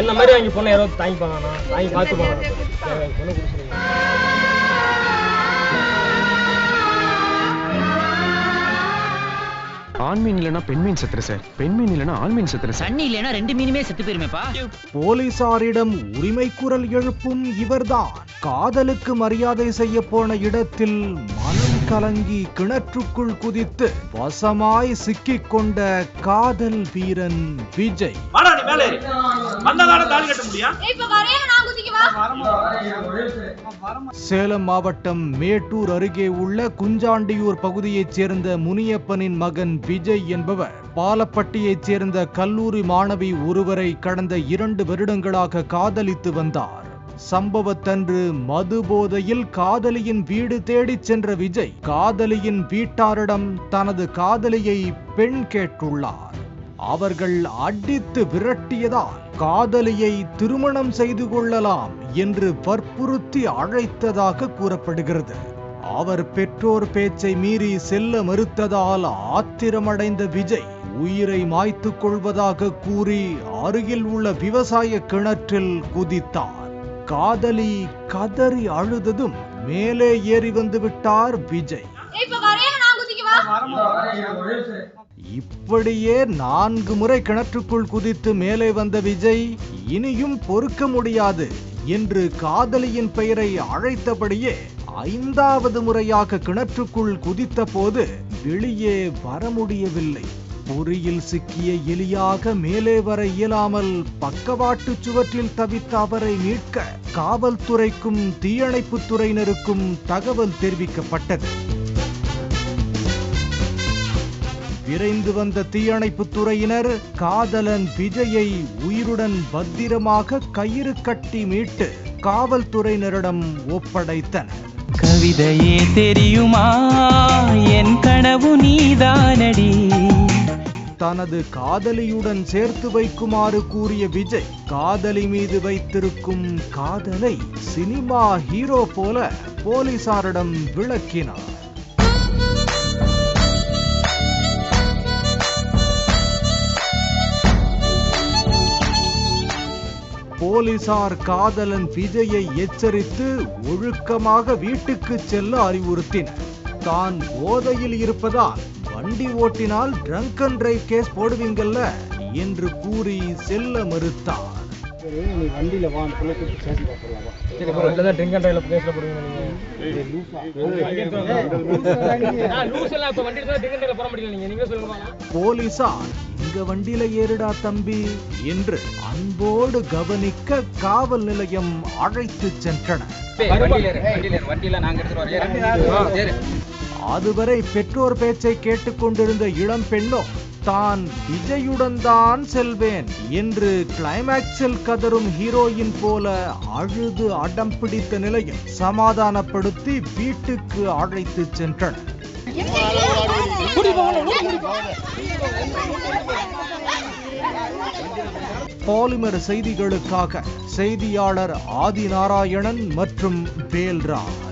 என்ன மாதிரி வாங்கி பொண்ணை யாராவது தாங்கிப்பாங்கண்ணா, தாங்கி பார்த்து போங்க. பொண்ணு குடிச்சிருங்க. ஆண் மீன் இல்லைன்னா பெண் மீன் செத்துரு சார், பெண் மீன் இல்லைன்னா ஆண் மீன் செத்துரு சார். தண்ணி இல்லைன்னா ரெண்டு மீனுமே செத்து போயிருமேப்பா. போலீசாரிடம் உரிமை குரல் எழுப்பும் இவர்தான் காதலுக்கு மரியாதை செய்ய போன இடத்தில் மனம் கலங்கி கிணற்றுக்குள் குதித்து வசமாய் சிக்கிக் கொண்ட காதல் வீரன் விஜய். சேலம் மாவட்டம் மேட்டூர் அருகே உள்ள குஞ்சாண்டியூர் பகுதியைச் சேர்ந்த முனியப்பனின் மகன் விஜய் என்பவர் பாலப்பட்டியைச் சேர்ந்த கல்லூரி மாணவி ஒருவரை கடந்த 2 வருடங்களாக காதலித்து வந்தார். சம்பவத்தன்று மது போதையில் காதலியின் வீடு தேடிச் சென்ற விஜய் காதலியின் வீட்டாரிடம் தனது காதலியை பெண் கேட்டுள்ளார். அவர்கள் அடித்து விரட்டியதால் காதலியை திருமணம் செய்து கொள்ளலாம் என்று வற்புறுத்தி அழைத்ததாக கூறப்படுகிறது. அவர் பெற்றோர் பேச்சை மீறி செல்ல மறுத்ததால் ஆத்திரமடைந்த விஜய் உயிரை மாய்த்துக் கொள்வதாக கூறி அருகில் உள்ள விவசாய கிணற்றில் குதித்தார். காதலி கதறி அழுததும் மேலே ஏறி வந்து விட்டார் விஜய். இப்படியே 4 முறை கிணற்றுக்குள் குதித்து மேலே வந்த விஜய் இனியும் பொறுக்க முடியாது என்று காதலியின் பெயரை அழைத்தபடியே 5வது முறையாக கிணற்றுக்குள் குதித்த போது வெளியே வர முடியவில்லை. பொறியில் சிக்கிய எலியாக மேலே வர இயலாமல் பக்கவாட்டு சுவற்றில் தவித்த அவரை மீட்க காவல்துறைக்கும் தீயணைப்புத் துறையினருக்கும் தகவல் தெரிவிக்கப்பட்டது. விரைந்து வந்த தீயணைப்புத் துறையினர் காதலன் விஜயை உயிருடன் பத்திரமாக கயிறு கட்டி மீட்டு காவல்துறையினரிடம் ஒப்படைத்தனர். கவிதையே தெரியுமா என் கனவு நீதானடி. தனது காதலியுடன் சேர்த்து வைக்குமாறு கூறிய விஜய் காதலி மீது வைத்திருக்கும் காதலை சினிமா ஹீரோ போல போலீசாரிடம் விளக்கினார். போலீசார் காதலன் விஜயை எச்சரித்து ஒழுக்கமாக வீட்டுக்கு செல்ல அறிவுறுத்தினர். தான் போதையில் இருப்பதால் வண்டி ஓட்டினால் ட்ரங்க் அண்ட் டிரைவ் கேஸ் போடுவீங்கல்ல என்று கூறி செல்ல மறுத்தார். போலீசார் இங்க வண்டியில ஏறுடா தம்பி என்று அன்போடு கவனிக்க காவல் நிலையம் அழைத்து சென்றனர். அதுவரை பெற்றோர் பேச்சை கேட்டுக்கொண்டிருந்த இளம் பெண்ணோ தான் விஜயுடன் தான் செல்வேன் என்று கிளைமாக்ஸில் கதரும் ஹீரோயின் போல அழுது அடம் பிடித்த நிலையில் சமாதானப்படுத்தி வீட்டுக்கு அழைத்து சென்றனர். பாலிமர் செய்திகளுக்காக செய்தியாளர் ஆதிநாராயணன் மற்றும் வேல்ராஜ்.